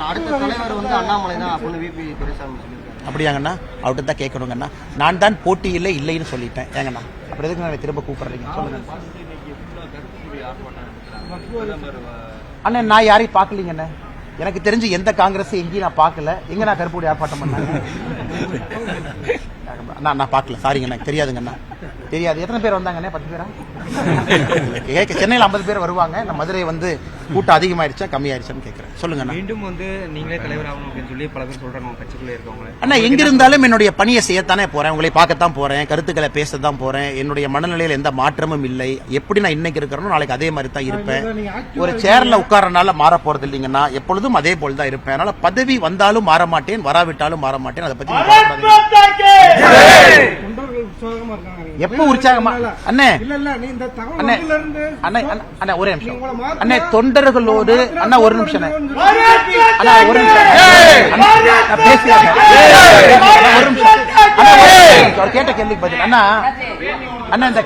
அடுத்த தலைவர் வந்து அண்ணாமலை தான் அப்படின்னு விபி துரைசாமி சொல்லியிருக்காரு. அப்படியாங்கண்ணா? அவர்கிட்ட தான் கேட்கணுங்கண்ணா. நான் தான் போட்டியில் இல்லைன்னு சொல்லிட்டேன். ஏங்கண்ணா அப்படி எதுக்கு நான் திரும்ப கூப்பிடுறீங்க சொல்லுங்க அண்ணே. நான் யாரையும் பார்க்கலீங்கண்ணே. எனக்கு தெரிஞ்சு எந்த காங்கிரஸ் எங்கேயும் நான் பார்க்கல. எங்க நான் கருப்பூடி ஆர்ப்பாட்டம் பண்ணாங்க நான் பார்க்கல. சாரிங்க, எனக்கு தெரியாதுங்கண்ணா. தெரியாது. எத்தனை பேர் வந்தாங்கண்ணே? 10 பேரா? சென்னையில் 50 பேர் வருவாங்க. நான் மதுரை வந்து கூட்டம் அதிகமாயிருச்சா கம்மியாயிருச்சான்னு கேட்கறேன். சொல்லுங்க. மீண்டும் வந்து நீங்களே தலைவர் ஆகணும் அப்படின்னு சொல்லி பல பேர் சொல்றாங்க கட்சிக்குள்ளே இருக்கவங்க. அண்ணா, எங்க இருந்தாலும் என்னுடைய பணியை செய்யத்தானே போறேன். உங்களை பார்க்கத்தான் போறேன், கருத்துக்களை பேசத்தான் போறேன். என்னுடைய மனநிலையில் எந்த மாற்றமும் இல்லை. எப்படி நான் இன்னைக்கு இருக்கிறேனோ நாளைக்கு அதே மாதிரி தான் இருப்பேன். ஒரு சேர்ல உட்காரனால மாற போறது இல்லைங்கன்னா எப்பொழுதும் அதே போல் தான் இருப்பேன். அதனால பதவி வந்தாலும் மாற மாட்டேன், வராவிட்டாலும் மாற மாட்டேன். அதை பத்தி எப்ப உற்சாகமா அண்ணே அண்ணே ஒரே நிமிஷம் அண்ணே. தொண்டர்களோடு அண்ணா ஒரு நிமிஷம் அண்ணா ஒரு நிமிஷம் பேசுறேன். ஒரு நிமிஷம் கேட்ட கேள்விக்கு பதில். அண்ணா அண்ணா இந்த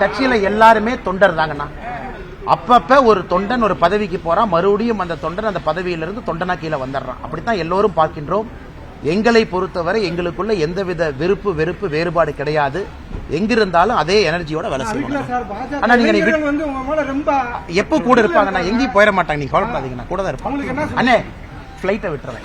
கட்சியில எல்லாருமே தொண்டர் தாங்கண்ணா. அப்பப்ப ஒரு தொண்டன் ஒரு பதவிக்கு போறான், மறுபடியும் அந்த தொண்டன் அந்த பதவியிலிருந்து தொண்டனா கீழே வந்துடுறான். அப்படித்தான் எல்லோரும் பார்க்கின்றோம். எங்களை பொறுத்தவரை எங்களுக்குள்ள எந்தவித விருப்பு வெறுப்பு வேறுபாடு கிடையாது. எங்கிருந்தாலும் அதே எனர்ஜியோட வேலை செய்யணும். ஆனா நீங்க எப்ப கூட இருப்பாங்க, நான் எங்கேயும் போயிட மாட்டாங்க. நீங்க கவலைப்படாதீங்க, நான் கூட தான் இருப்பாங்க. அண்ணே, பிளைட்டை விட்டுறேன்.